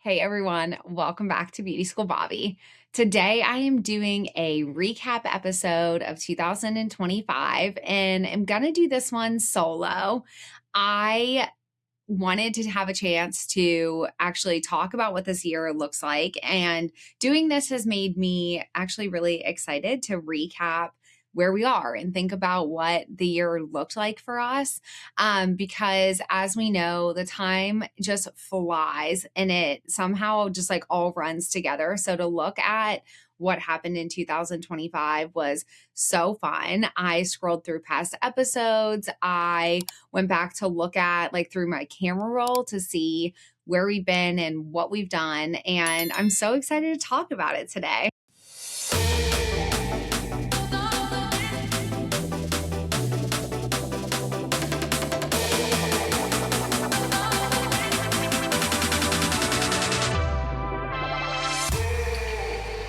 Hey everyone, welcome back to Beauty School Bobbi. Today I am doing a recap episode of 2025 and I'm going to do this one solo. I wanted to have a chance to actually talk about what this year looks like, and doing this has made me actually really excited to recap where we are and think about what the year looked like for us. Because as we know, the time just flies and it somehow just like all runs together. So to look at what happened in 2025 was so fun. I scrolled through past episodes. I went back to look at like through my camera roll to see where we've been and what we've done. And I'm so excited to talk about it today.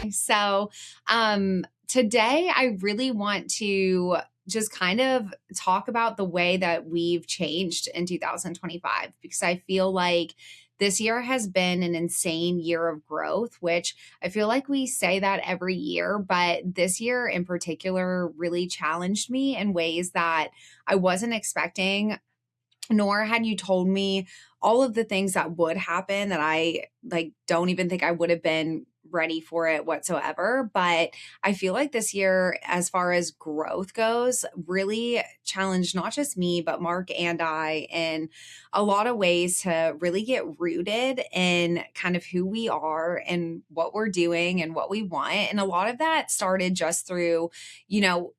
So, today I really want to just kind of talk about the way that we've changed in 2025, because I feel like this year has been an insane year of growth, which I feel like we say that every year, but this year in particular really challenged me in ways that I wasn't expecting, nor had you told me all of the things that would happen that I like don't even think I would have been ready for it whatsoever. But I feel like this year, as far as growth goes, really challenged not just me, but Mark and I in a lot of ways to really get rooted in kind of who we are and what we're doing and what we want. And a lot of that started just through,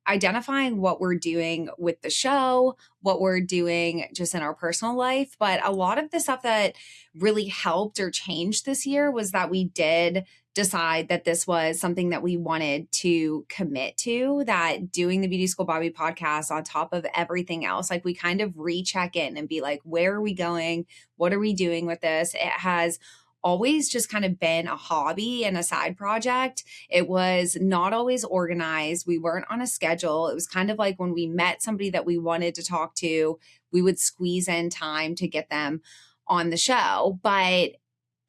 identifying what we're doing with the show, what we're doing just in our personal life. But a lot of the stuff that really helped or changed this year was that we did decide that this was something that we wanted to commit to, that doing the Beauty School Bobbi podcast on top of everything else, like we kind of recheck in and be like, where are we going? What are we doing with this? It has always just kind of been a hobby and a side project. It was not always organized. We weren't on a schedule. It was kind of like when we met somebody that we wanted to talk to, we would squeeze in time to get them on the show. But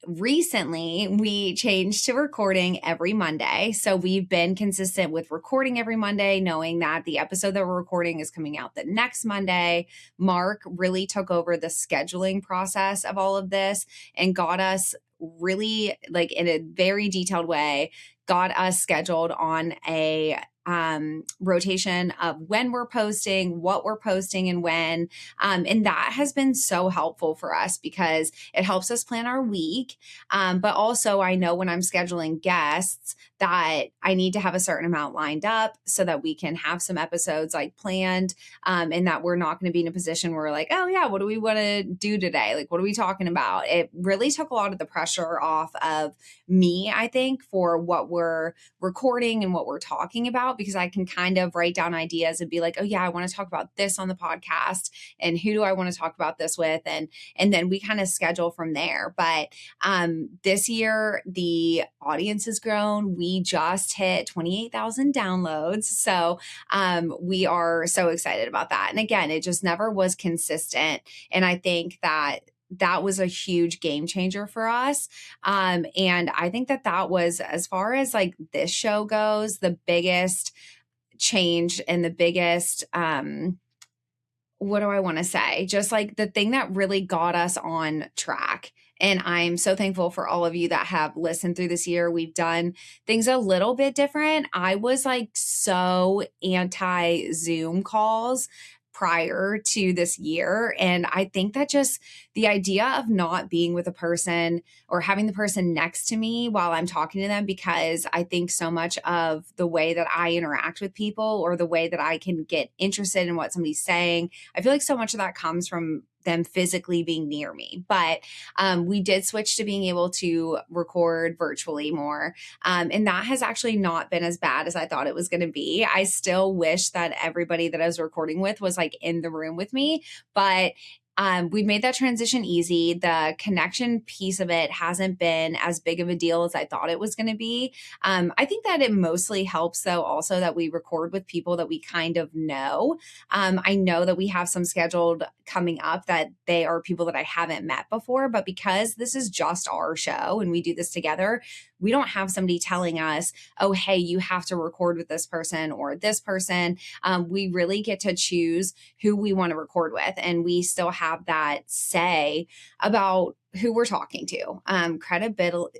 recently we changed to recording every Monday. So we've been consistent with recording every Monday, knowing that the episode that we're recording is coming out the next Monday. Mark really took over the scheduling process of all of this and got us really, like, in a very detailed way, got us scheduled on a rotation of when we're posting, what we're posting, and when. And that has been so helpful for us because it helps us plan our week. But also, I know when I'm scheduling guests that I need to have a certain amount lined up so that we can have some episodes like planned, and that we're not going to be in a position where we're like, oh, yeah, what do we want to do today? Like, what are we talking about? It really took a lot of the pressure off of me, I think, for what we're recording and what we're talking about, because I can kind of write down ideas and be like, oh yeah, I want to talk about this on the podcast and who do I want to talk about this with, and then we kind of schedule from there. But this year the audience has grown. We just hit 28,000 downloads. So we are so excited about that. And again, it just never was consistent. And I think that was a huge game changer for us. And I think that was, as far as like this show goes, the biggest change and the biggest, what do I want to say? Just like the thing that really got us on track. And I'm so thankful for all of you that have listened through this year. We've done things a little bit different. I was like so anti Zoom calls prior to this year. And I think that just the idea of not being with a person or having the person next to me while I'm talking to them, because I think so much of the way that I interact with people or the way that I can get interested in what somebody's saying, I feel like so much of that comes from them physically being near me. But we did switch to being able to record virtually more. And that has actually not been as bad as I thought it was going to be. I still wish that everybody that I was recording with was like in the room with me, but we've made that transition easy. The connection piece of it hasn't been as big of a deal as I thought it was going to be. I think that it mostly helps, though, also that we record with people that we kind of know. I know that we have some scheduled coming up that they are people that I haven't met before, but because this is just our show and we do this together, we don't have somebody telling us, oh, hey, you have to record with this person or this person. We really get to choose who we want to record with. And we still have that say about who we're talking to.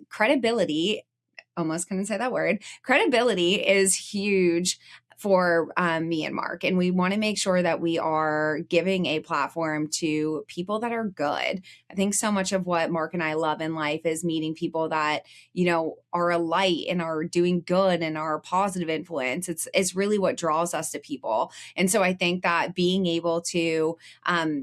Credibility, almost couldn't say that word. Credibility is huge for me and Mark. And we want to make sure that we are giving a platform to people that are good. I think so much of what Mark and I love in life is meeting people that, are a light and are doing good and are a positive influence. It's really what draws us to people. And so I think that being able to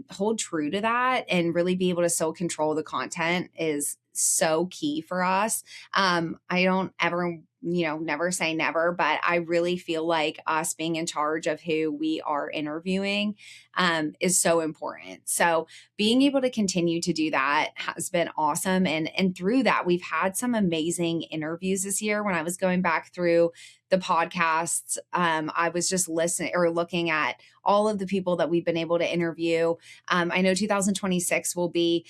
hold true to that and really be able to still control the content is so key for us. I don't ever, never say never, but I really feel like us being in charge of who we are interviewing is so important. So being able to continue to do that has been awesome. And through that, we've had some amazing interviews this year. When I was going back through the podcasts, I was just listening or looking at all of the people that we've been able to interview. I know 2026 will be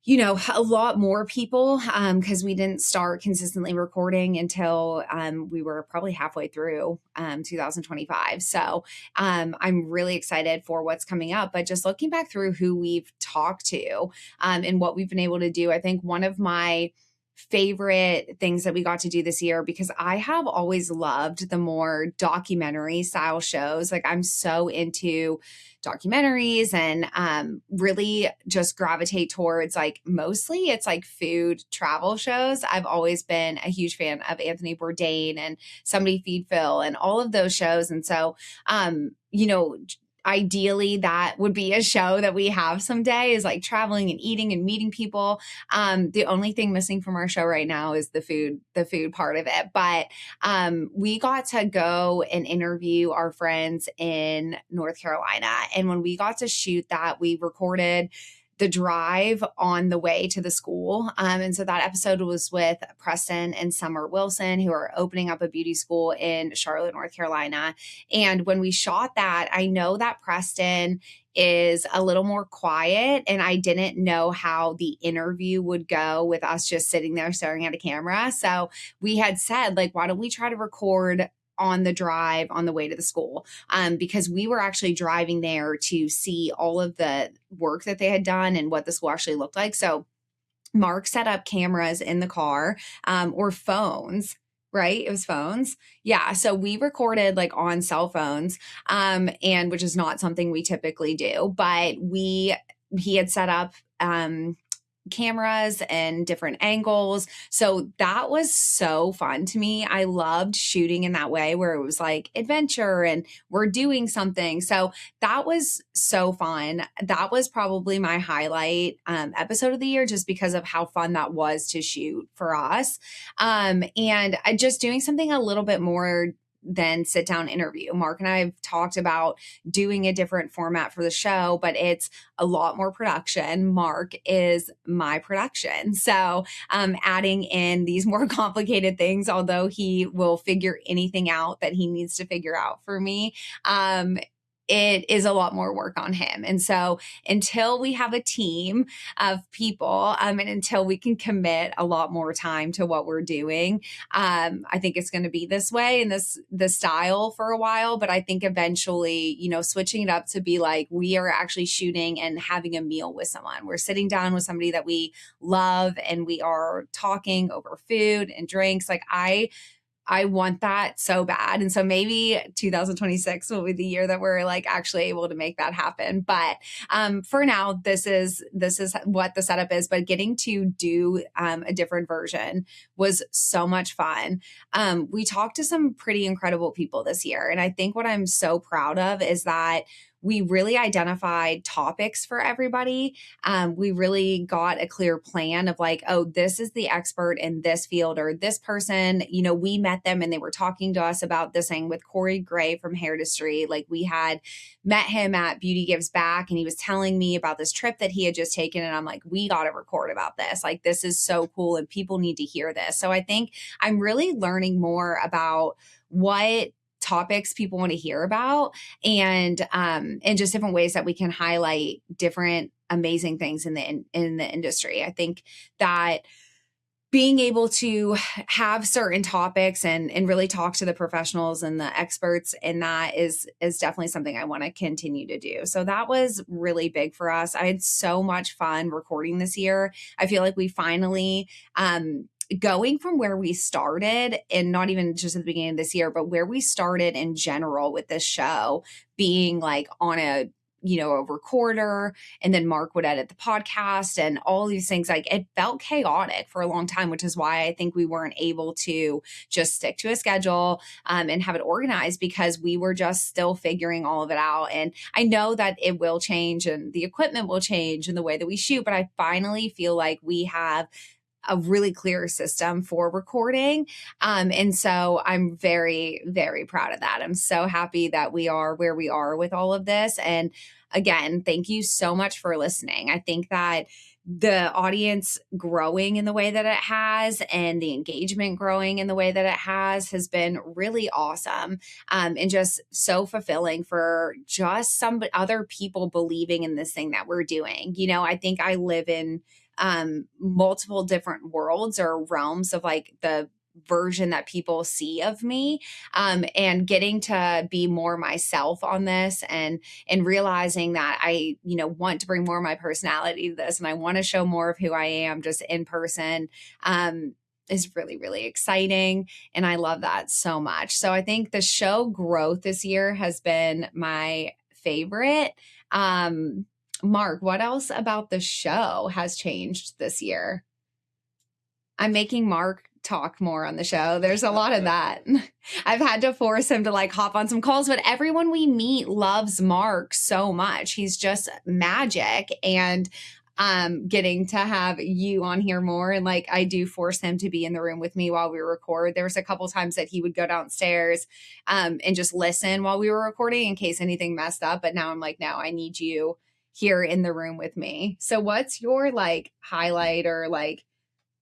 a lot more people because we didn't start consistently recording until we were probably halfway through 2025. So I'm really excited for what's coming up. But just looking back through who we've talked to and what we've been able to do, I think one of my favorite things that we got to do this year, because I have always loved the more documentary style shows. Like I'm so into documentaries and really just gravitate towards mostly it's food travel shows. I've always been a huge fan of Anthony Bourdain and Somebody Feed Phil and all of those shows. And so, ideally that would be a show that we have someday is traveling and eating and meeting people. The only thing missing from our show right now is the food part of it. But we got to go and interview our friends in North Carolina. And when we got to shoot that, we recorded the drive on the way to the school. And so that episode was with Preston and Summer Wilson, who are opening up a beauty school in Charlotte, North Carolina. And when we shot that, I know that Preston is a little more quiet, and I didn't know how the interview would go with us just sitting there staring at a camera. So we had said, why don't we try to record on the drive on the way to the school, because we were actually driving there to see all of the work that they had done and what the school actually looked like. So Mark set up cameras in the car or phones, right? It was phones. Yeah. So we recorded on cell phones, and which is not something we typically do, but he had set up cameras and different angles. So that was so fun to me. I loved shooting in that way where it was adventure and we're doing something. So that was so fun. That was probably my highlight episode of the year, just because of how fun that was to shoot for us. And just doing something a little bit more than sit down interview. Mark and I have talked about doing a different format for the show, but it's a lot more production. Mark is my production. So adding in these more complicated things, although he will figure anything out that he needs to figure out for me, it is a lot more work on him. And so until we have a team of people and until we can commit a lot more time to what we're doing, I think it's going to be this way and the style for a while. But I think eventually, switching it up to be we are actually shooting and having a meal with someone. We're sitting down with somebody that we love and we are talking over food and drinks. I want that so bad. And so maybe 2026 will be the year that we're actually able to make that happen. But for now, this is what the setup is. But getting to do a different version was so much fun. We talked to some pretty incredible people this year. And I think what I'm so proud of is that we really identified topics for everybody. We really got a clear plan of like, oh, this is the expert in this field, or this person, we met them and they were talking to us about this thing with Corey Gray from Hair Like we had met him at Beauty Gives Back, and he was telling me about this trip that he had just taken. And I'm like, we got to record about this. Like, this is so cool and people need to hear this. So I think I'm really learning more about what topics people want to hear about, and just different ways that we can highlight different amazing things in the industry. I think that being able to have certain topics and really talk to the professionals and the experts in that is definitely something I want to continue to do. So that was really big for us. I had so much fun recording this year. I feel like we finally, going from where we started, and not even just at the beginning of this year, but where we started in general with this show being like on a recorder, and then Mark would edit the podcast and all these things. Like, it felt chaotic for a long time, which is why I think we weren't able to just stick to a schedule and have it organized, because we were just still figuring all of it out. And I know that it will change and the equipment will change and the way that we shoot, but I finally feel like we have a really clear system for recording. And so I'm very, very proud of that. I'm so happy that we are where we are with all of this. And again, thank you so much for listening. I think that the audience growing in the way that it has, and the engagement growing in the way that it has been really awesome. And just so fulfilling for just some other people believing in this thing that we're doing. I think I live in multiple different worlds or realms of like the version that people see of me, and getting to be more myself on this, and realizing that I want to bring more of my personality to this, and I want to show more of who I am just in person, is really, really exciting. And I love that so much. So I think the show growth this year has been my favorite. Mark, what else about the show has changed this year? I'm making Mark talk more on the show. There's a lot of that. I've had to force him to like hop on some calls, but everyone we meet loves Mark so much. He's just magic. And getting to have you on here more, and like I do force him to be in the room with me while we record. There was a couple times that he would go downstairs and just listen while we were recording in case anything messed up. But now I'm like, no, I need you here in the room with me. So what's your like highlight or like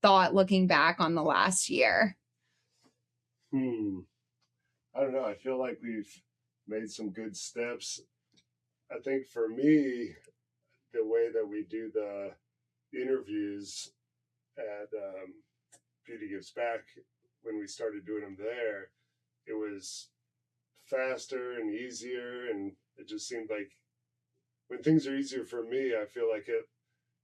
thought looking back on the last year? I don't know. I feel like we've made some good steps. I think for me, the way that we do the interviews at Beauty Gives Back, when we started doing them there, it was faster and easier, and it just seemed like when things are easier for me, I feel like it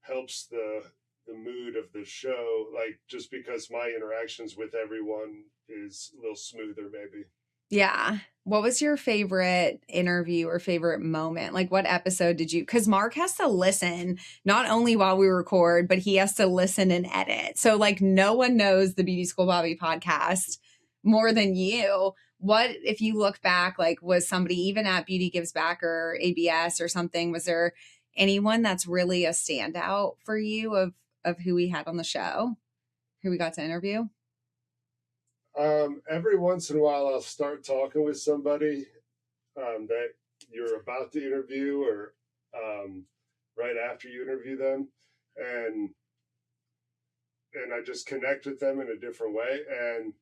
helps the mood of the show, like just because my interactions with everyone is a little smoother maybe. Yeah. What was your favorite interview or favorite moment? Like what episode did you, because Mark has to listen not only while we record, but he has to listen and edit. So like no one knows the Beauty School Bobbi podcast more than you. What, if you look back, like was somebody even at Beauty Gives Back or ABS or something, was there anyone that's really a standout for you of who we had on the show, who we got to interview? Every once in a while, I'll start talking with somebody that you're about to interview, or right after you interview them, and I just connect with them in a different way. And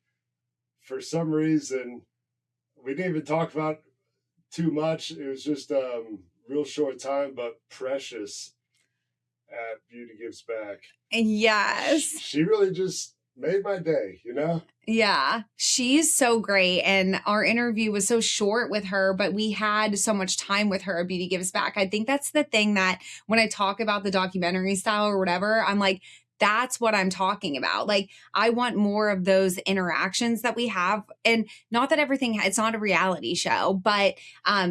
for some reason, we didn't even talk about too much. It was just real short time, but Precious at Beauty Gives Back. Yes. She really just made my day, Yeah, she's so great. And our interview was so short with her, but we had so much time with her at Beauty Gives Back. I think that's the thing that when I talk about the documentary style or whatever, I'm like, that's what I'm talking about. Like, I want more of those interactions that we have. And not that everything, it's not a reality show, but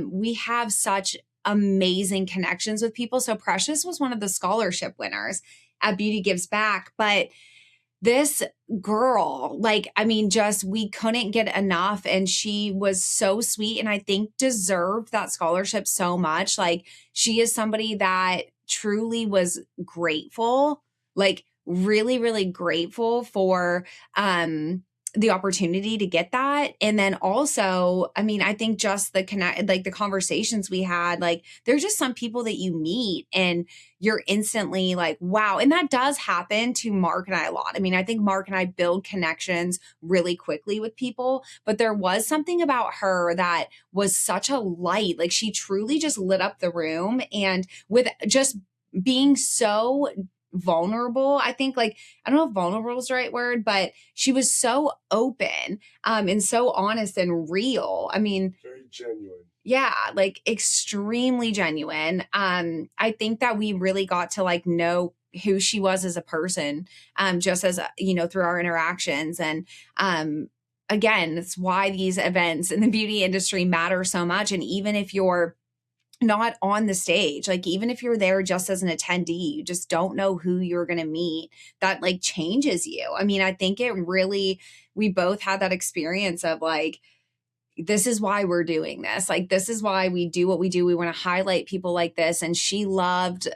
we have such amazing connections with people. So Precious was one of the scholarship winners at Beauty Gives Back, but this girl, like, I mean, just we couldn't get enough. And she was so sweet and I think deserved that scholarship so much. Like, she is somebody that truly was grateful, like, really, really grateful for the opportunity to get that. And then also, I mean, I think just the connect, like the conversations we had, like, there's just some people that you meet and you're instantly like, wow. And that does happen to Mark and I a lot. I mean, I think Mark and I build connections really quickly with people, but there was something about her that was such a light. Like, she truly just lit up the room, and with just being so vulnerable. I think, like, I don't know if vulnerable is the right word, but she was so open and so honest and real. I mean, Very genuine. yeah, like extremely genuine. I think that we really got to like know who she was as a person, just as, through our interactions. And again, it's why these events in the beauty industry matter so much. And even if you're not on the stage, like, even if you're there just as an attendee, you just don't know who you're going to meet, that like changes you. I mean, I think it really, we both had that experience of like, this is why we're doing this. Like, this is why we do what we do. We want to highlight people like this. And she loved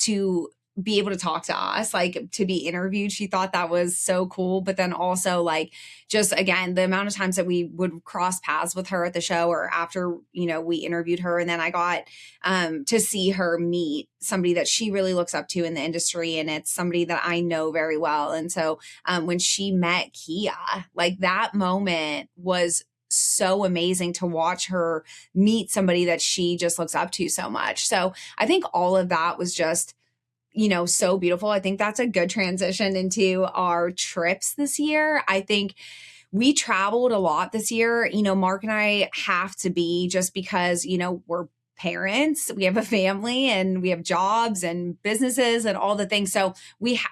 to be able to talk to us, like to be interviewed. She thought that was so cool. But then also, like, just again, the amount of times that we would cross paths with her at the show or after, we interviewed her. And then I got to see her meet somebody that she really looks up to in the industry. And it's somebody that I know very well. And so when she met Kia, like, that moment was so amazing to watch her meet somebody that she just looks up to so much. So I think all of that was just, so beautiful. I think that's a good transition into our trips this year. I think we traveled a lot this year. Mark and I have to be, just because, we're parents, we have a family and we have jobs and businesses and all the things. So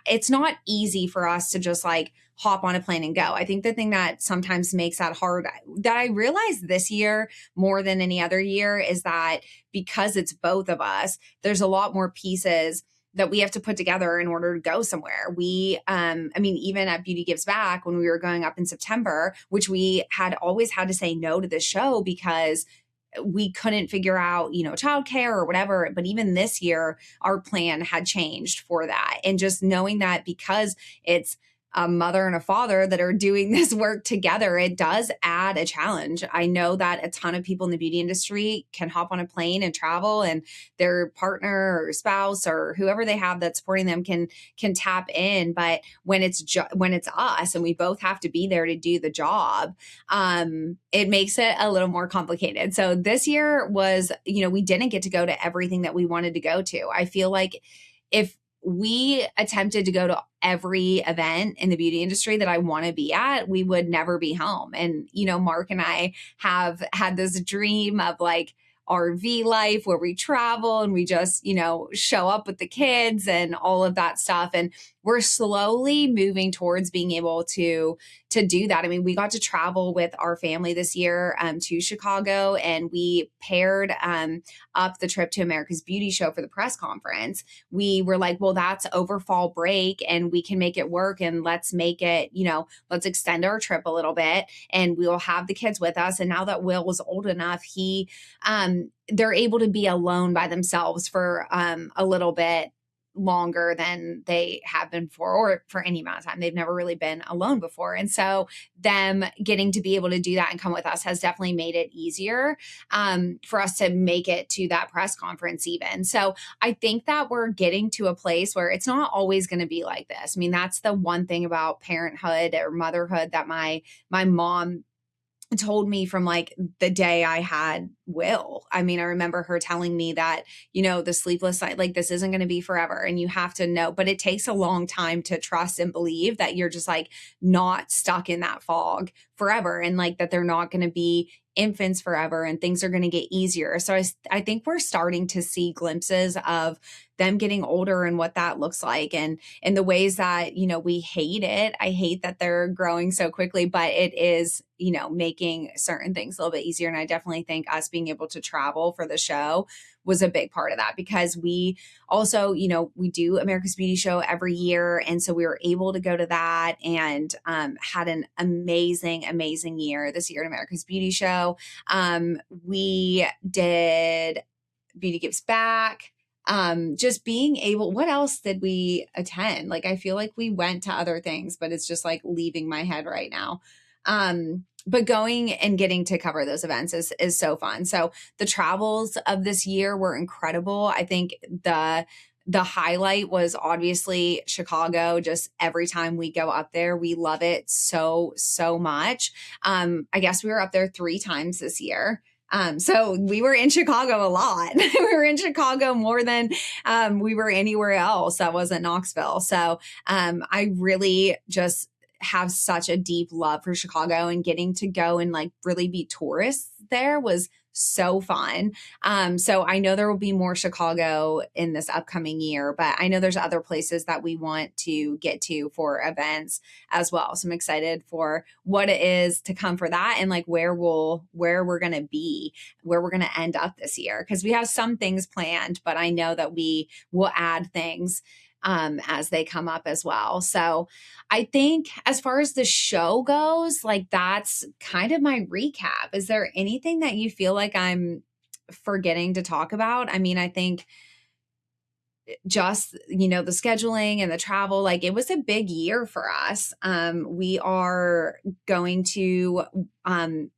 it's not easy for us to just like hop on a plane and go. I think the thing that sometimes makes that hard, that I realized this year more than any other year, is that because it's both of us, there's a lot more pieces that we have to put together in order to go somewhere. We, I mean, even at Beauty Gives Back, when we were going up in September, which we had always had to say no to the show because we couldn't figure out, childcare or whatever. But even this year, our plan had changed for that. And just knowing that because it's a mother and a father that are doing this work together, it does add a challenge. I know that a ton of people in the beauty industry can hop on a plane and travel, and their partner or spouse or whoever they have that's supporting them can tap in. But when it's when it's us and we both have to be there to do the job, it makes it a little more complicated. So this year was, we didn't get to go to everything that we wanted to go to. I feel like if we attempted to go to every event in the beauty industry that I want to be at, we would never be home. And, Mark and I have had this dream of like RV life where we travel and we just, show up with the kids and all of that stuff. And we're slowly moving towards being able to do that. I mean, we got to travel with our family this year to Chicago, and we paired up the trip to America's Beauty Show for the press conference. We were like, well, that's over fall break and we can make it work, and let's make it, let's extend our trip a little bit and we'll have the kids with us. And now that Will was old enough, they're able to be alone by themselves for a little bit longer than they have been before, or for any amount of time. They've never really been alone before. And so them getting to be able to do that and come with us has definitely made it easier for us to make it to that press conference even. So I think that we're getting to a place where it's not always going to be like this. I mean, that's the one thing about parenthood or motherhood that my mom told me from like the day I had Will. I mean, I remember her telling me that, the sleepless night, like, this isn't going to be forever. And you have to know, but it takes a long time to trust and believe that you're just like not stuck in that fog forever. And like that they're not going to be infants forever and things are going to get easier. So I think we're starting to see glimpses of them getting older and what that looks like. And in the ways that, we hate it. I hate that they're growing so quickly, but it is, making certain things a little bit easier. And I definitely think us being able to travel for the show was a big part of that, because we also, we do America's Beauty Show every year. And so we were able to go to that, and had an amazing, amazing year this year at America's Beauty Show. We did Beauty Gives Back. Just being able, what else did we attend? Like, I feel like we went to other things, but it's just like leaving my head right now. But going and getting to cover those events is so fun. So the travels of this year were incredible. I think the highlight was obviously Chicago. Just every time we go up there, we love it so, so much. I guess we were up there 3 times this year. So we were in Chicago a lot. We were in Chicago more than we were anywhere else that wasn't Knoxville. So I really just have such a deep love for Chicago, and getting to go and like really be tourists there was so fun. So I know there will be more Chicago in this upcoming year, but I know there's other places that we want to get to for events as well. So I'm excited for what it is to come for that, and like where we're going to be, where we're going to end up this year. Cause we have some things planned, but I know that we will add things as they come up as well. So I think as far as the show goes, like that's kind of my recap. Is there anything that you feel like I'm forgetting to talk about? I mean, I think just, the scheduling and the travel, like it was a big year for us. We are going to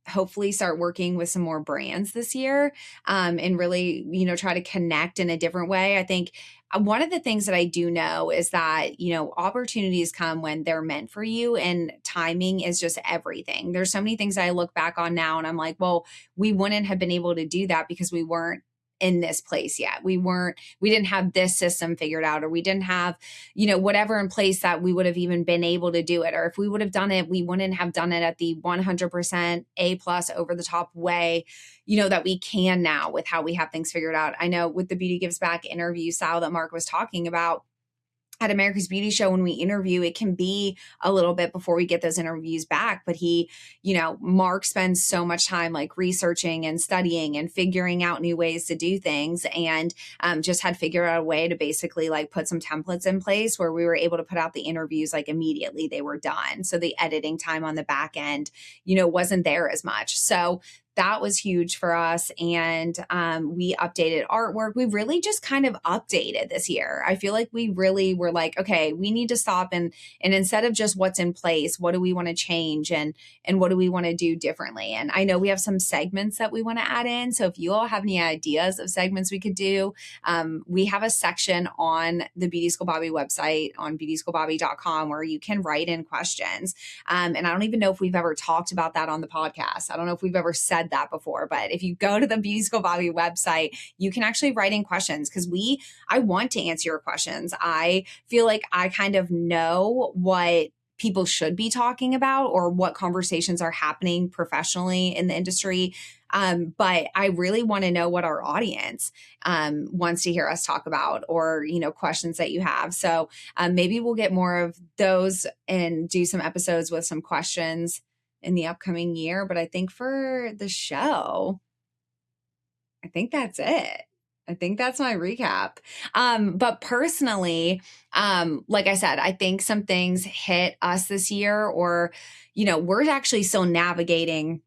hopefully start working with some more brands this year, and really, try to connect in a different way. I think one of the things that I do know is that, opportunities come when they're meant for you, and timing is just everything. There's so many things I look back on now and I'm like, well, we wouldn't have been able to do that because we weren't in this place yet. We didn't have this system figured out, or we didn't have, whatever in place that we would have even been able to do it. Or if we would have done it, we wouldn't have done it at the 100% A+ over the top way, that we can now with how we have things figured out. I know with the Beauty Gives Back interview style that Mark was talking about, at America's Beauty Show, when we interview, it can be a little bit before we get those interviews back. But Mark spends so much time like researching and studying and figuring out new ways to do things, and just had figured out a way to basically like put some templates in place where we were able to put out the interviews like immediately they were done. So the editing time on the back end, wasn't there as much. So that was huge for us. And we updated artwork. We really just kind of updated this year. I feel like we really were like, okay, we need to stop and instead of just what's in place, what do we want to change, and what do we want to do differently? And I know we have some segments that we want to add in. So if you all have any ideas of segments we could do, we have a section on the Beauty School Bobbi website on beautyschoolbobbi.com where you can write in questions. And I don't even know if we've ever talked about that on the podcast. I don't know if we've ever said that before, but if you go to the Beauty School Bobbi website, you can actually write in questions, because I want to answer your questions. I feel like I kind of know what people should be talking about, or what conversations are happening professionally in the industry. But I really want to know what our audience wants to hear us talk about, or, questions that you have. So maybe we'll get more of those and do some episodes with some questions in the upcoming year. But I think for the show, I think that's it. I think that's my recap. But personally, like I said, I think some things hit us this year, or, we're actually still navigating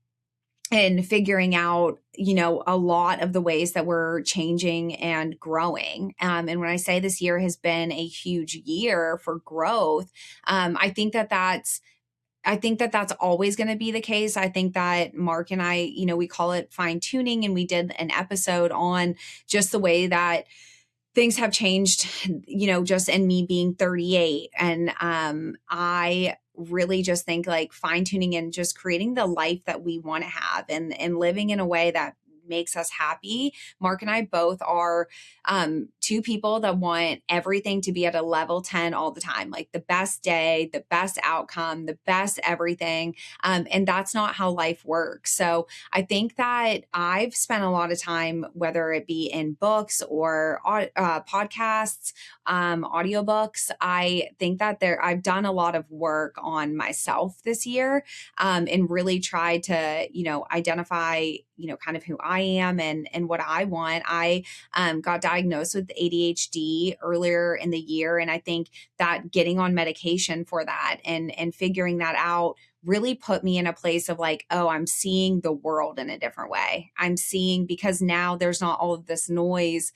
and figuring out, a lot of the ways that we're changing and growing. And when I say this year has been a huge year for growth, I think that's always going to be the case. I think that Mark and I, we call it fine tuning, and we did an episode on just the way that things have changed, just in me being 38. And I really just think like fine tuning and just creating the life that we want to have, and living in a way that makes us happy. Mark and I both are two people that want everything to be at a level 10 all the time, like the best day, the best outcome, the best everything. And that's not how life works. So I think that I've spent a lot of time, whether it be in books or podcasts, audiobooks. I think that I've done a lot of work on myself this year, and really tried to, identify, kind of who I am and what I want. I got diagnosed with ADHD earlier in the year. And I think that getting on medication for that and figuring that out really put me in a place of like, oh, I'm seeing the world in a different way. I'm seeing, because now there's not all of this noise,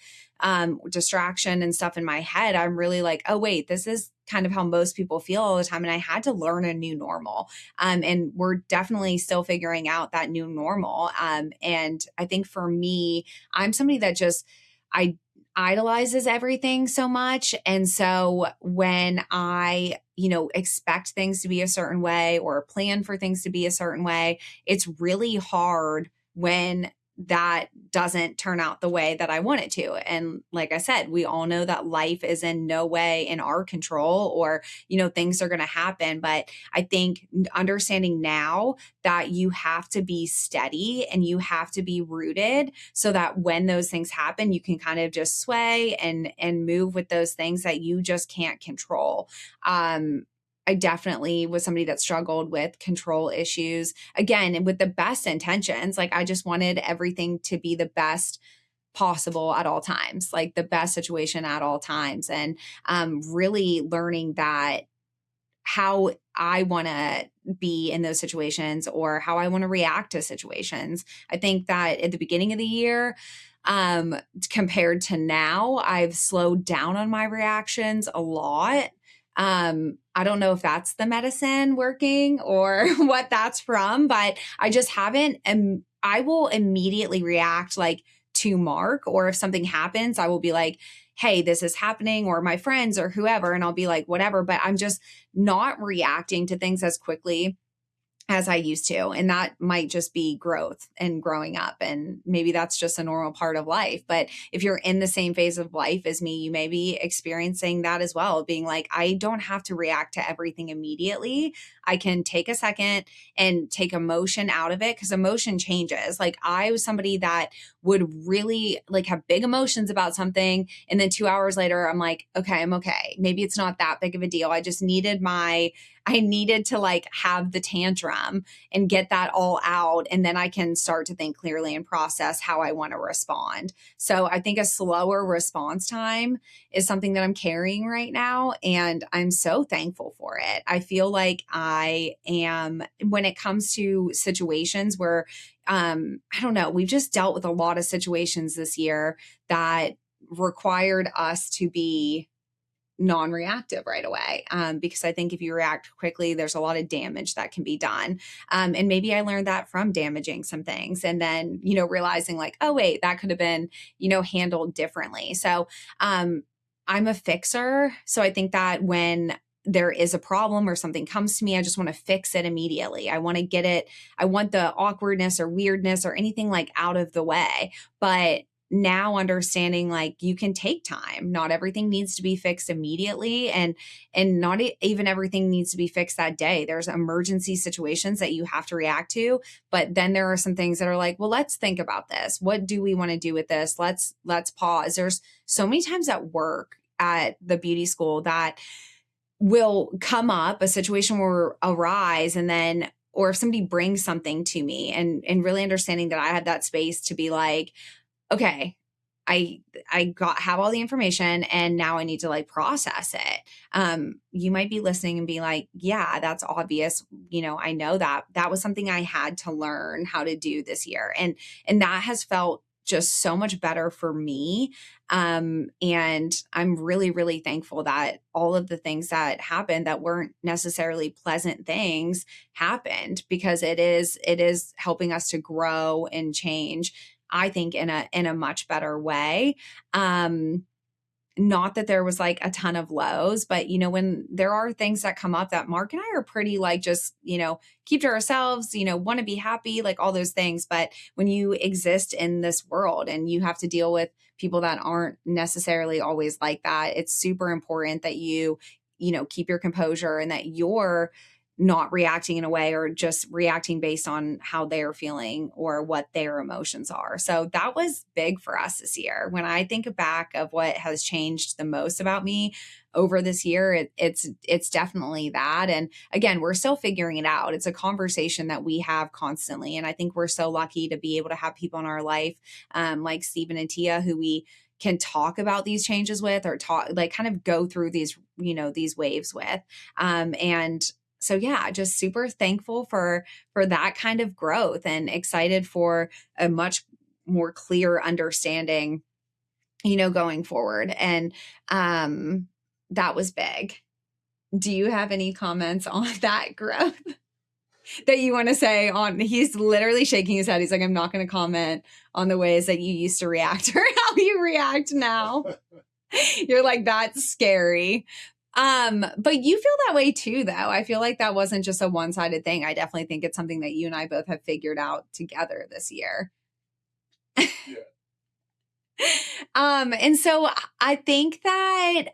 distraction and stuff in my head. I'm really like, oh, wait, this is kind of how most people feel all the time. And I had to learn a new normal. And we're definitely still figuring out that new normal. And I think for me, I'm somebody that just, I idolizes everything so much. And so when I, expect things to be a certain way or plan for things to be a certain way, it's really hard when that doesn't turn out the way that I want it to. And like I said, we all know that life is in no way in our control, or, things are going to happen. But I think understanding now that you have to be steady and you have to be rooted so that when those things happen, you can kind of just sway and move with those things that you just can't control. I definitely was somebody that struggled with control issues, again, with the best intentions. Like I just wanted everything to be the best possible at all times, like the best situation at all times. And really learning that how I want to be in those situations or how I want to react to situations. I think that at the beginning of the year, compared to now, I've slowed down on my reactions a lot. I don't know if that's the medicine working or what that's from, but I just haven't. I will immediately react like to Mark, or if something happens, I will be like, hey, this is happening, or my friends or whoever. And I'll be like, whatever, but I'm just not reacting to things as quickly as I used to. And that might just be growth and growing up. And maybe that's just a normal part of life. But if you're in the same phase of life as me, you may be experiencing that as well, being like, I don't have to react to everything immediately. I can take a second and take emotion out of it, because emotion changes. Like I was somebody that would really like have big emotions about something. And then 2 hours later, I'm like, okay, I'm okay. Maybe it's not that big of a deal. I needed to like have the tantrum and get that all out. And then I can start to think clearly and process how I want to respond. So I think a slower response time is something that I'm carrying right now. And I'm so thankful for it. I feel like I am, when it comes to situations where, I don't know, we've just dealt with a lot of situations this year that required us to be non-reactive right away. Because I think if you react quickly, there's a lot of damage that can be done. And maybe I learned that from damaging some things and then, realizing like, oh, wait, that could have been, handled differently. So I'm a fixer. So I think that when there is a problem or something comes to me, I just want to fix it immediately. I want to get it. I want the awkwardness or weirdness or anything like out of the way. But now understanding like you can take time, not everything needs to be fixed immediately, and not even everything needs to be fixed that day. There's emergency situations that you have to react to, but then there are some things that are like, well, let's think about this. What do we want to do with this? Let's pause. There's so many times at work at the beauty school that will come up, a situation will arise, and then or if somebody brings something to me and really understanding that I had that space to be like, okay, I have all the information and now I need to like process it. You might be listening and be like, yeah, that's obvious. I know that was something I had to learn how to do this year. And that has felt just so much better for me. And I'm really, really thankful that all of the things that happened that weren't necessarily pleasant things happened, because it is helping us to grow and change, I think, in a much better way. not that there was like a ton of lows, but when there are things that come up that Mark and I are pretty like just, keep to ourselves, want to be happy, like all those things. But when you exist in this world and you have to deal with people that aren't necessarily always like that, it's super important that you keep your composure and that you're not reacting in a way or just reacting based on how they're feeling or what their emotions are. So that was big for us this year. When I think back of what has changed the most about me over this year, it's definitely that. And again, we're still figuring it out. It's a conversation that we have constantly. And I think we're so lucky to be able to have people in our life, like Stephen and Tia, who we can talk about these changes with, or talk, like kind of go through these, these waves with. And so yeah, just super thankful for that kind of growth and excited for a much more clear understanding, going forward. And that was big. Do you have any comments on that growth that you want to say on? He's literally shaking his head. He's like, I'm not going to comment on the ways that you used to react or how you react now. You're like, that's scary. But you feel that way too, though. I feel like that wasn't just a one-sided thing. I definitely think it's something that you and I both have figured out together this year. Yeah. And so I think that,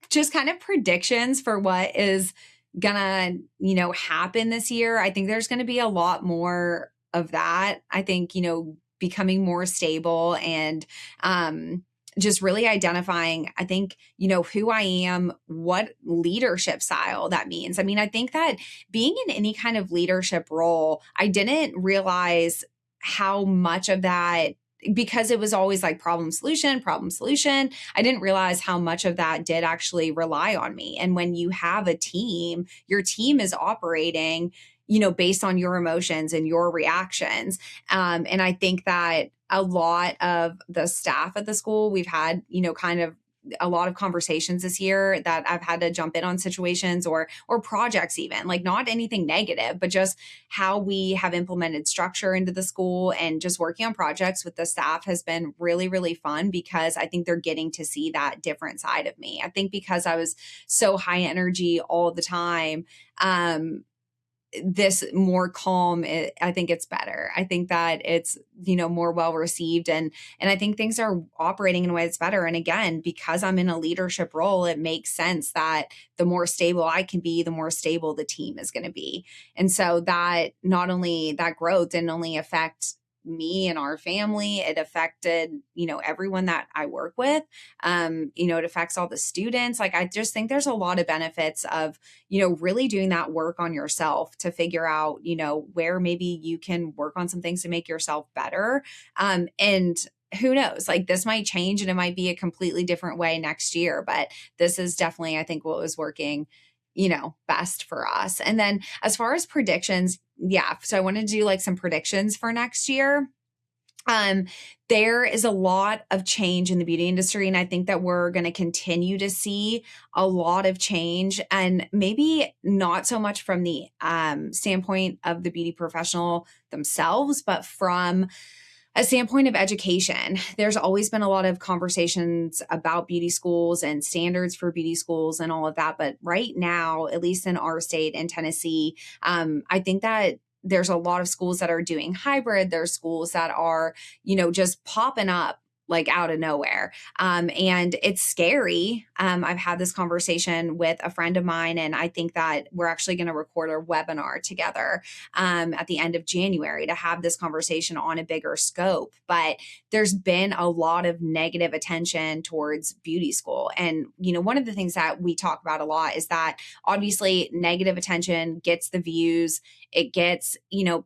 just kind of predictions for what is gonna, happen this year. I think there's gonna be a lot more of that. I think, becoming more stable and, just really identifying, I think, who I am, what leadership style that means. I mean, I think that being in any kind of leadership role, I didn't realize how much of that, because it was always like problem solution. I didn't realize how much of that did actually rely on me. And when you have a team, your team is operating, based on your emotions and your reactions. And I think that a lot of the staff at the school, we've had, kind of a lot of conversations this year that I've had to jump in on situations or projects, even like not anything negative, but just how we have implemented structure into the school, and just working on projects with the staff has been really, really fun, because I think they're getting to see that different side of me. I think because I was so high energy all the time, this more calm, I think it's better. I think that it's, more well received, and I think things are operating in a way that's better. And again, because I'm in a leadership role, it makes sense that the more stable I can be, the more stable the team is going to be. And so that, not only that growth didn't only affect me and our family, it affected, everyone that I work with. It affects all the students. Like, I just think there's a lot of benefits of, really doing that work on yourself to figure out, where maybe you can work on some things to make yourself better. And who knows, like this might change and it might be a completely different way next year, but this is definitely, I think, what was working, best for us. And then as far as predictions, yeah. So I wanted to do like some predictions for next year. There is a lot of change in the beauty industry, and I think that we're going to continue to see a lot of change, and maybe not so much from the standpoint of the beauty professional themselves, but from a standpoint of education. There's always been a lot of conversations about beauty schools and standards for beauty schools and all of that. But right now, at least in our state in Tennessee, I think that there's a lot of schools that are doing hybrid. There's schools that are, just popping up like out of nowhere. And it's scary. I've had this conversation with a friend of mine, and I think that we're actually going to record a webinar together at the end of January to have this conversation on a bigger scope. But there's been a lot of negative attention towards beauty school. And, one of the things that we talk about a lot is that obviously negative attention gets the views. It gets,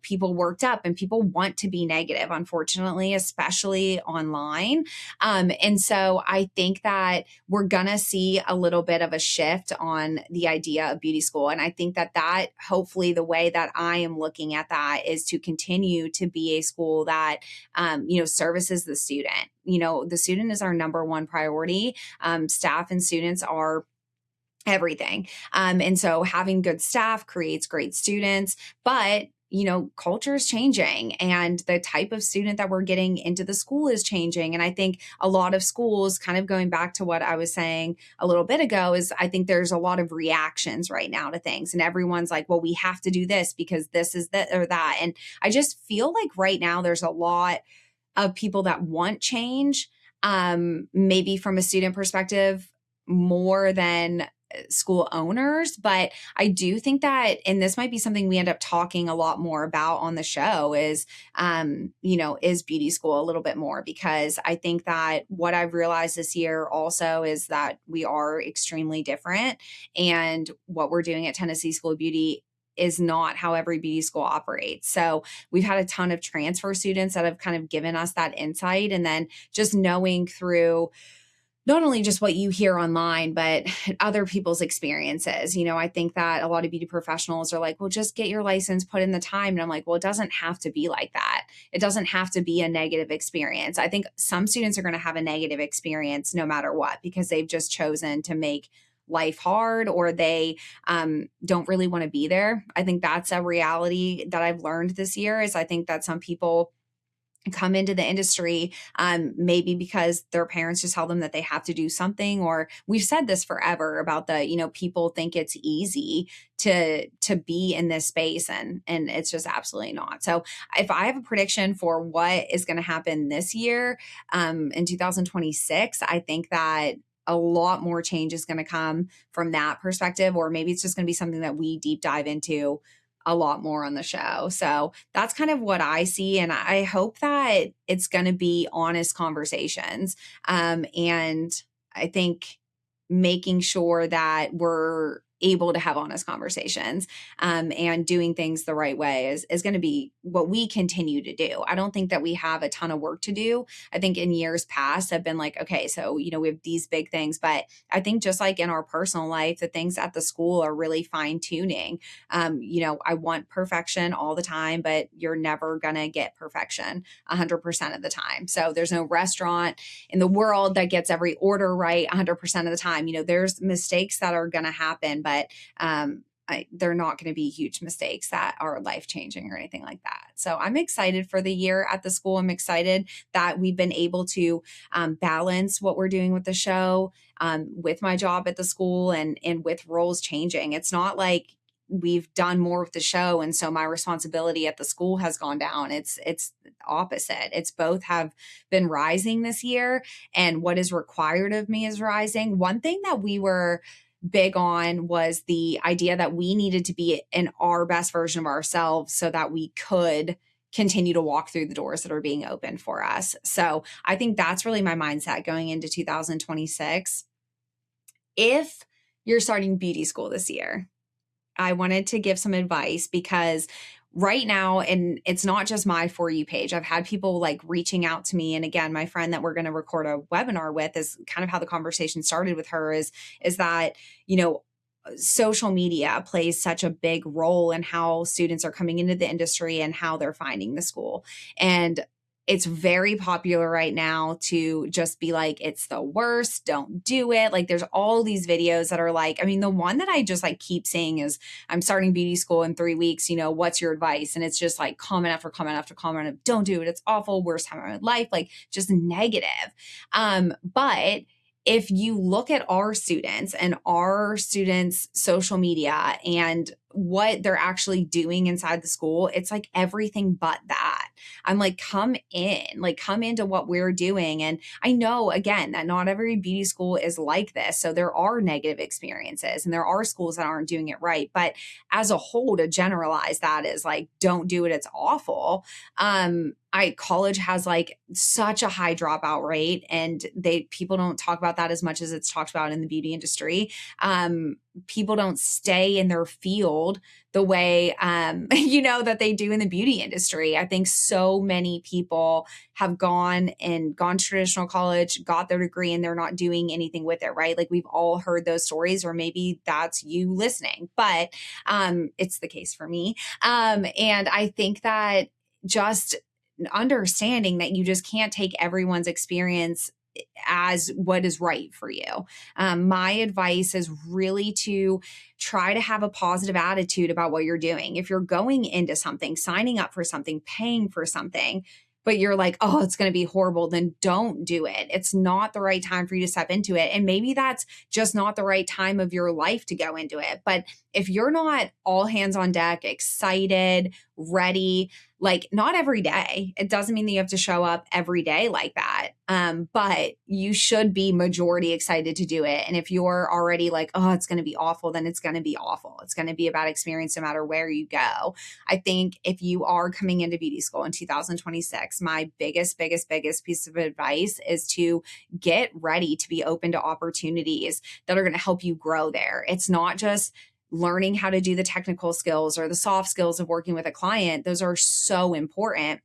people worked up, and people want to be negative, unfortunately, especially online. And so I think that we're going to see a little bit of a shift on the idea of beauty school. And I think that hopefully the way that I am looking at that is to continue to be a school that, services the student. The student is our number one priority. Staff and students are everything. And so having good staff creates great students, but culture is changing and the type of student that we're getting into the school is changing. And I think a lot of schools, kind of going back to what I was saying a little bit ago, is I think there's a lot of reactions right now to things. And everyone's like, well, we have to do this because this is that or that. And I just feel like right now there's a lot of people that want change, maybe from a student perspective, more than school owners. But I do think that, and this might be something we end up talking a lot more about on the show, is beauty school a little bit more, because I think that what I've realized this year also is that we are extremely different, and what we're doing at Tennessee School of Beauty is not how every beauty school operates. So we've had a ton of transfer students that have kind of given us that insight. And then just knowing through not only just what you hear online, but other people's experiences. I think that a lot of beauty professionals are like, well, just get your license, put in the time. And I'm like, well, it doesn't have to be like that. It doesn't have to be a negative experience. I think some students are going to have a negative experience no matter what, because they've just chosen to make life hard, or they don't really want to be there. I think that's a reality that I've learned this year. Is I think that some people come into the industry maybe because their parents just tell them that they have to do something, or we've said this forever about the people think it's easy to be in this space, and it's just absolutely not. So if I have a prediction for what is going to happen this year, in 2026, I think that a lot more change is going to come from that perspective, or maybe it's just going to be something that we deep dive into a lot more on the show. So that's kind of what I see. And I hope that it's going to be honest conversations. And I think making sure that we're able to have honest conversations, and doing things the right way is going to be what we continue to do. I don't think that we have a ton of work to do. I think in years past, I've been like, okay, so, we have these big things, but I think just like in our personal life, the things at the school are really fine tuning. I want perfection all the time, but you're never going to get perfection 100% of the time. So there's no restaurant in the world that gets every order right 100% of the time. There's mistakes that are going to happen, but they're not going to be huge mistakes that are life-changing or anything like that. So I'm excited for the year at the school. I'm excited that we've been able to balance what we're doing with the show, with my job at the school, and with roles changing. It's not like we've done more with the show, and so my responsibility at the school has gone down. It's opposite. It's both have been rising this year, and what is required of me is rising. One thing that we were big on was the idea that we needed to be in our best version of ourselves so that we could continue to walk through the doors that are being opened for us. So I think that's really my mindset going into 2026. If you're starting beauty school this year, I wanted to give some advice, because right now, and it's not just my For You page, I've had people like reaching out to me. And again, my friend that we're going to record a webinar with, is kind of how the conversation started with her, is that, social media plays such a big role in how students are coming into the industry and how they're finding the school. And it's very popular right now to just be like, it's the worst, don't do it. Like there's all these videos that are like, the one that I just like keep seeing is, I'm starting beauty school in 3 weeks, what's your advice? And it's just like comment after comment after comment of, don't do it, it's awful, worst time of my life, like just negative. But if you look at our students and our students' social media and what they're actually doing inside the school, it's like everything but that. I'm like, come into what we're doing. And I know, again, that not every beauty school is like this. So there are negative experiences and there are schools that aren't doing it right. But as a whole, to generalize that is like, don't do it, it's awful. College has like such a high dropout rate, and people don't talk about that as much as it's talked about in the beauty industry. People don't stay in their field the way, that they do in the beauty industry. I think so many people have gone to traditional college, got their degree, and they're not doing anything with it, right? Like we've all heard those stories, or maybe that's you listening, but it's the case for me. And I think that just understanding that you just can't take everyone's experience as what is right for you. My advice is really to try to have a positive attitude about what you're doing. If you're going into something, signing up for something, paying for something, but you're like, oh, it's going to be horrible, then don't do it. It's not the right time for you to step into it. And maybe that's just not the right time of your life to go into it. But if you're not all hands on deck, excited, ready, like not every day, it doesn't mean that you have to show up every day like that. But you should be majority excited to do it. And if you're already like, oh, it's going to be awful, then it's going to be awful. It's going to be a bad experience no matter where you go. I think if you are coming into beauty school in 2026, my biggest piece of advice is to get ready to be open to opportunities that are going to help you grow there. It's not just learning how to do the technical skills or the soft skills of working with a client. Those are so important.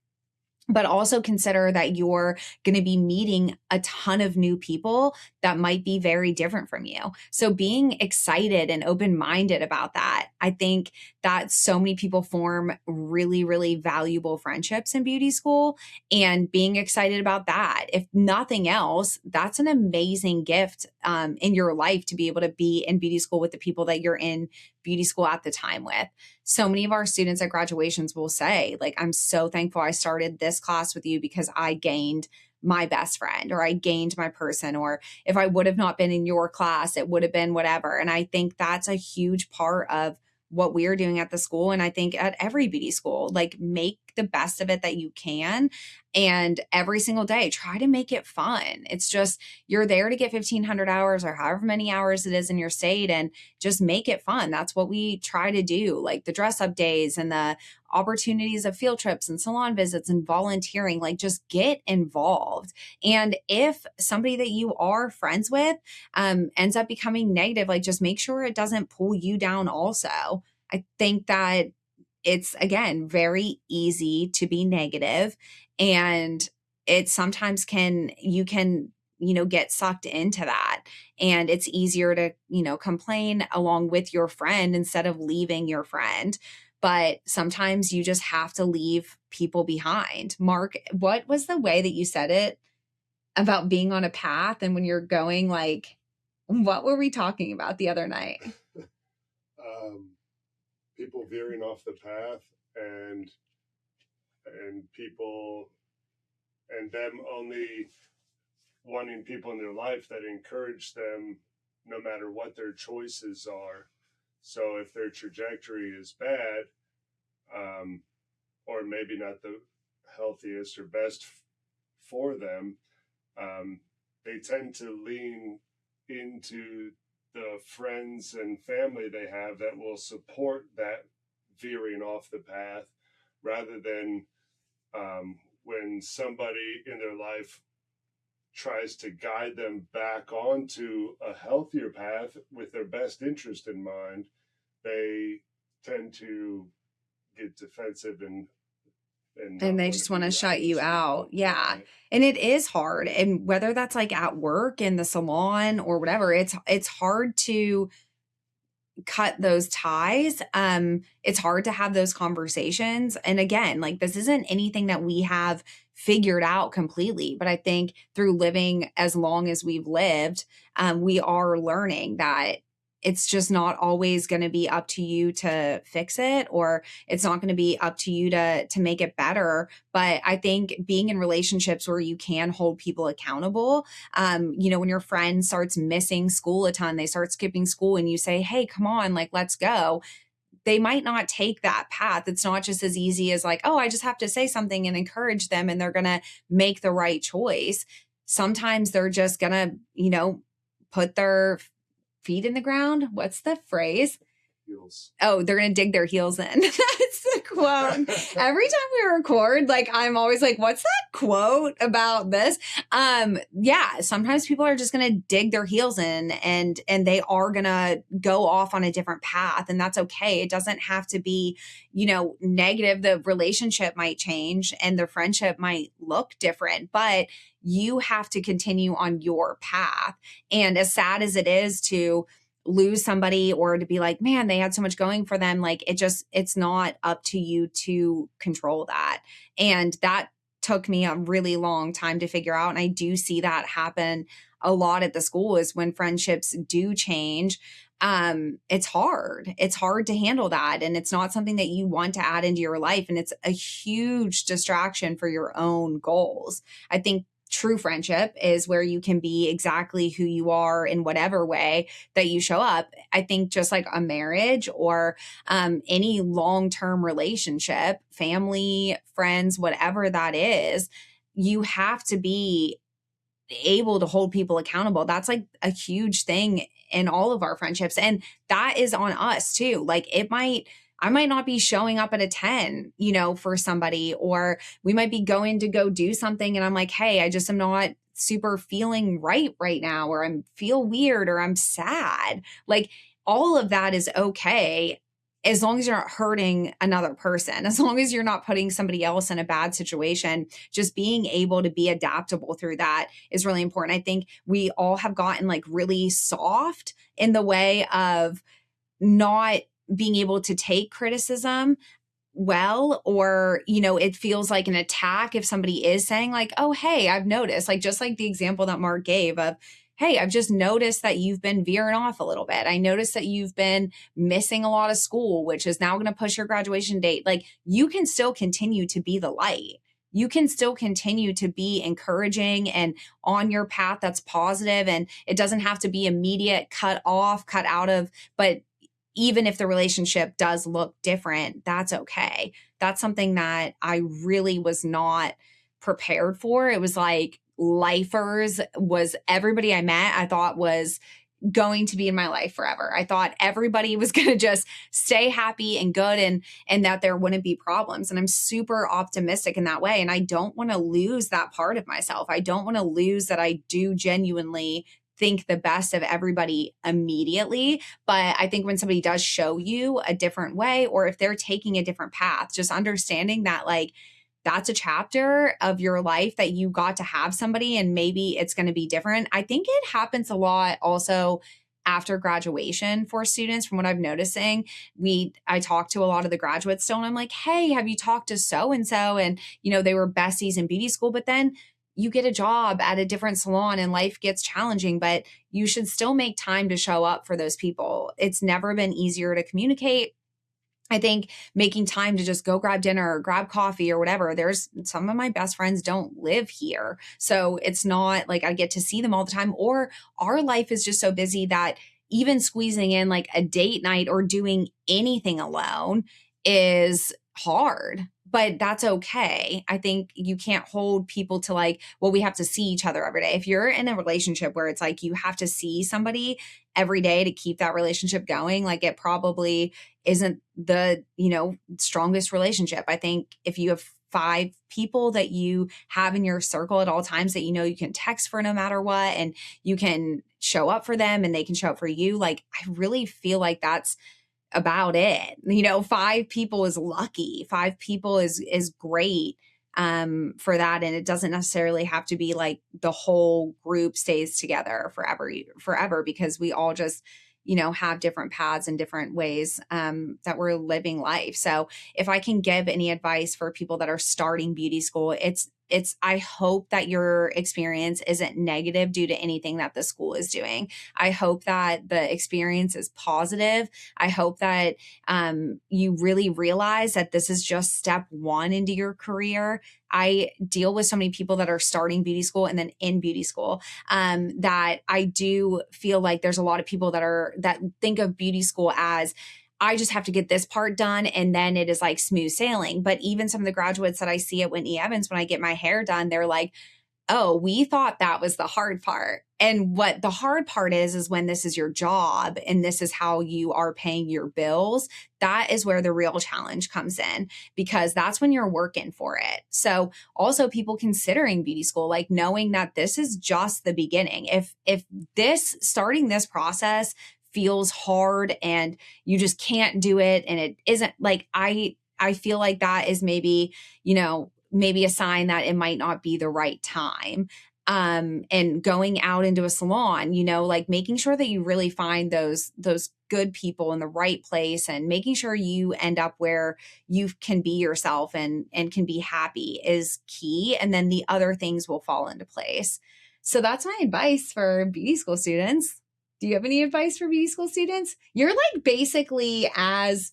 But also consider that you're going to be meeting a ton of new people that might be very different from you. So being excited and open-minded about that, I think that so many people form really valuable friendships in beauty school, and being excited about that. If nothing else, that's an amazing gift in your life to be able to be in beauty school with the people that you're in beauty school at the time with. So many of our students at graduations will say, like, I'm so thankful I started this class with you because I gained my best friend, or I gained my person, or if I would have not been in your class, it would have been whatever. And I think that's a huge part of what we're doing at the school. And I think at every beauty school, like, make the best of it that you can. And every single day, try to make it fun. It's just, you're there to get 1,500 hours or however many hours it is in your state, and just make it fun. That's what we try to do, like the dress up days and the opportunities of field trips and salon visits and volunteering. Like, just get involved. And if somebody that you are friends with ends up becoming negative, like, just make sure it doesn't pull you down also. I think that it's, again, very easy to be negative, and it sometimes you can get sucked into that, and it's easier to complain along with your friend instead of leaving your friend. But sometimes you just have to leave people behind. Mark, what was the way that you said it about being on a path, and when you're going, like, what were we talking about the other night? People veering off the path, and people, and them only wanting people in their life that encourage them no matter what their choices are. So if their trajectory is bad, or maybe not the healthiest or best for them, they tend to lean into the friends and family they have that will support that veering off the path, rather than when somebody in their life tries to guide them back onto a healthier path with their best interest in mind, they tend to get defensive and they just want to shut you out. Yeah. Right. And it is hard. And whether that's like at work, in the salon, or whatever, it's hard to cut those ties. It's hard to have those conversations. And again, like, this isn't anything that we have figured out completely, but I think through living as long as we've lived, we are learning that it's just not always going to be up to you to fix it, or it's not going to be up to you to make it better. But I think being in relationships where you can hold people accountable, when your friend starts missing school a ton, they start skipping school, and you say, hey, come on, like, let's go. They might not take that path. It's not just as easy as like, oh, I just have to say something and encourage them, and they're going to make the right choice. Sometimes they're just going to, put their feet in the ground. What's the phrase? Heels. Oh, they're going to dig their heels in. That's the quote. Every time we record, like, I'm always like, what's that quote about this? Yeah, sometimes people are just going to dig their heels in, and they are going to go off on a different path, and that's okay. It doesn't have to be, negative. The relationship might change and the friendship might look different, but you have to continue on your path. And as sad as it is to lose somebody, or to be like, man, they had so much going for them, like, it's not up to you to control that. And that took me a really long time to figure out. And I do see that happen a lot at the school, is when friendships do change. It's hard. It's hard to handle that. And it's not something that you want to add into your life. And it's a huge distraction for your own goals. I think true friendship is where you can be exactly who you are in whatever way that you show up. I think just like a marriage or any long-term relationship, family, friends, whatever that is, you have to be able to hold people accountable. That's like a huge thing in all of our friendships. And that is on us too. Like I might not be showing up at a 10, for somebody, or we might be going to go do something. And I'm like, hey, I just am not super feeling right now, or I'm feel weird, or I'm sad. Like all of that is okay, as long as you're not hurting another person, as long as you're not putting somebody else in a bad situation. Just being able to be adaptable through that is really important. I think we all have gotten like really soft in the way of not being able to take criticism well, or it feels like an attack if somebody is saying like, oh, hey, I've noticed, like just like the example that Mark gave of, hey, I've just noticed that you've been veering off a little bit. I noticed that you've been missing a lot of school, which is now going to push your graduation date. Like you can still continue to be the light. You can still continue to be encouraging and on your path that's positive, and it doesn't have to be immediate, cut out of, but even if the relationship does look different, that's okay. That's something that I really was not prepared for. It was like lifers was everybody I met, I thought was going to be in my life forever. I thought everybody was going to just stay happy and good, and that there wouldn't be problems. And I'm super optimistic in that way. And I don't want to lose that part of myself. I don't want to lose that I do genuinely think the best of everybody immediately. But I think when somebody does show you a different way, or if they're taking a different path, just understanding that like that's a chapter of your life that you got to have somebody, and maybe it's going to be different. I think it happens a lot also after graduation for students. From what I'm noticing, I talk to a lot of the graduates still, and I'm like, hey, have you talked to so and so? And they were besties in beauty school, but then you get a job at a different salon and life gets challenging, but you should still make time to show up for those people. It's never been easier to communicate. I think making time to just go grab dinner or grab coffee or whatever. There's some of my best friends don't live here. So it's not like I get to see them all the time, or our life is just so busy that even squeezing in like a date night or doing anything alone is hard. But that's okay. I think you can't hold people to like, well, we have to see each other every day. If you're in a relationship where it's like you have to see somebody every day to keep that relationship going, like it probably isn't the, strongest relationship. I think if you have 5 people that you have in your circle at all times that you can text for no matter what, and you can show up for them and they can show up for you, like I really feel like that's about it. 5 people is lucky. 5 people is great for that. And it doesn't necessarily have to be like the whole group stays together forever, because we all just have different paths and different ways that we're living life. So if I can give any advice for people that are starting beauty school, it's I hope that your experience isn't negative due to anything that the school is doing. I hope that the experience is positive. I hope that you really realize that this is just step 1 into your career. I deal with so many people that are starting beauty school and then in beauty school that I do feel like there's a lot of people that think of beauty school as, I just have to get this part done and then it is like smooth sailing. But even some of the graduates that I see at Whitney Evans, when I get my hair done, they're like, oh, we thought that was the hard part. And what the hard part is when this is your job and this is how you are paying your bills, that is where the real challenge comes in, because that's when you're working for it. So also people considering beauty school, like knowing that this is just the beginning. If starting this process feels hard and you just can't do it, and it isn't like, I feel like that is maybe, maybe a sign that it might not be the right time. And going out into a salon, like making sure that you really find those good people in the right place and making sure you end up where you can be yourself and can be happy is key. And then the other things will fall into place. So that's my advice for beauty school students. Do you have any advice for beauty school students? You're like basically as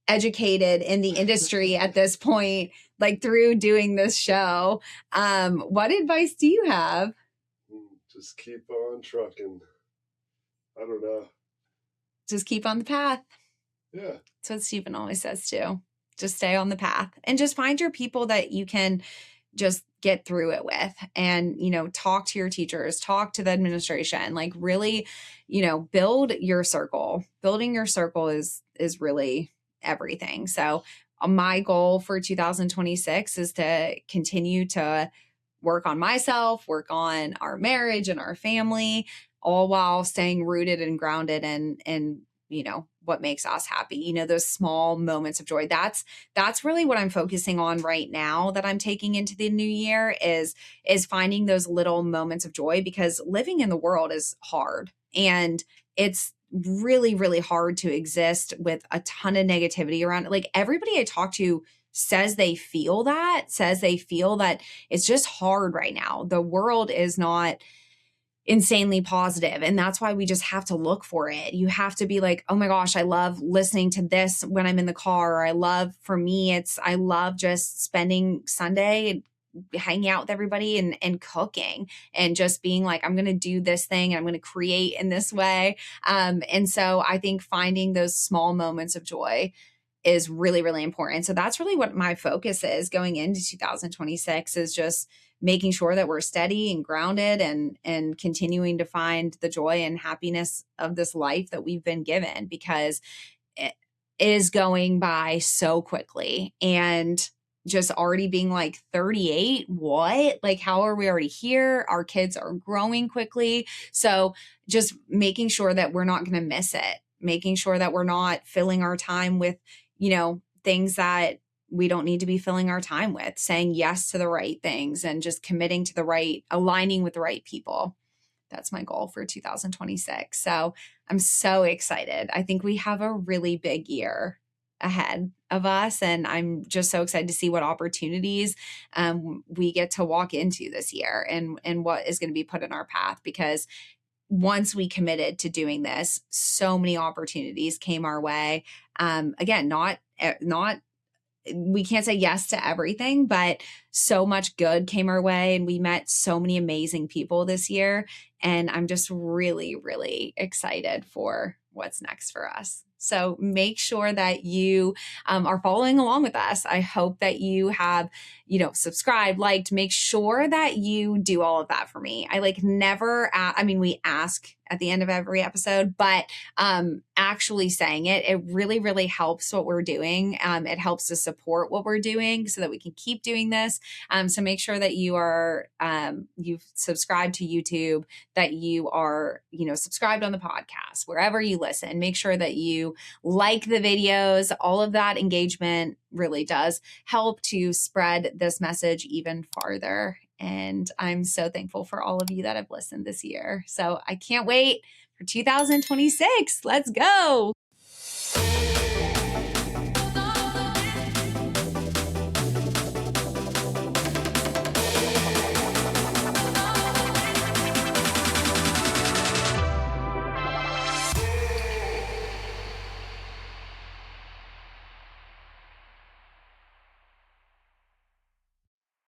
educated in the industry at this point, like through doing this show. What advice do you have? Just keep on trucking. I don't know. Just keep on the path. Yeah. That's what Stephen always says too. Just stay on the path and just find your people that you can just get through it with, and, talk to your teachers, talk to the administration, like really, build your circle. Building your circle is really everything. So my goal for 2026 is to continue to work on myself, work on our marriage and our family, all while staying rooted and grounded and what makes us happy, those small moments of joy. That's really what I'm focusing on right now, that I'm taking into the new year, is finding those little moments of joy, because living in the world is hard, and it's really, really hard to exist with a ton of negativity around it. Like, everybody I talk to says they feel that it's just hard right now. The world is not insanely positive, and that's why we just have to look for it. You have to be like, oh my gosh, I love listening to this when I'm in the car, or I love just spending Sunday hanging out with everybody and cooking, and just being like, I'm going to do this thing and I'm going to create in this way. And so I think finding those small moments of joy is really, really important. So that's really what my focus is going into 2026, is just making sure that we're steady and grounded and continuing to find the joy and happiness of this life that we've been given, because it is going by so quickly. And just already being like 38, what? Like, how are we already here? Our kids are growing quickly. So just making sure that we're not going to miss it, making sure that we're not filling our time with, things that we don't need to be filling our time with, saying yes to the right things and just committing to aligning with the right people. That's my goal for 2026. So I'm so excited. I think we have a really big year ahead of us, and I'm just so excited to see what opportunities we get to walk into this year, and what is going to be put in our path, because once we committed to doing this, so many opportunities came our way. Again, not we can't say yes to everything, but so much good came our way, and we met so many amazing people this year. And I'm just really, really excited for what's next for us. So make sure that you are following along with us. I hope that you have, subscribed, liked, make sure that you do all of that for me. I we ask at the end of every episode, but actually saying it really, really helps what we're doing. It helps to support what we're doing so that we can keep doing this. So make sure that you are, you've subscribed to YouTube, that you are, subscribed on the podcast, wherever you listen. Make sure that you like the videos. All of that engagement really does help to spread this message even farther. And I'm so thankful for all of you that have listened this year. So I can't wait for 2026. Let's go.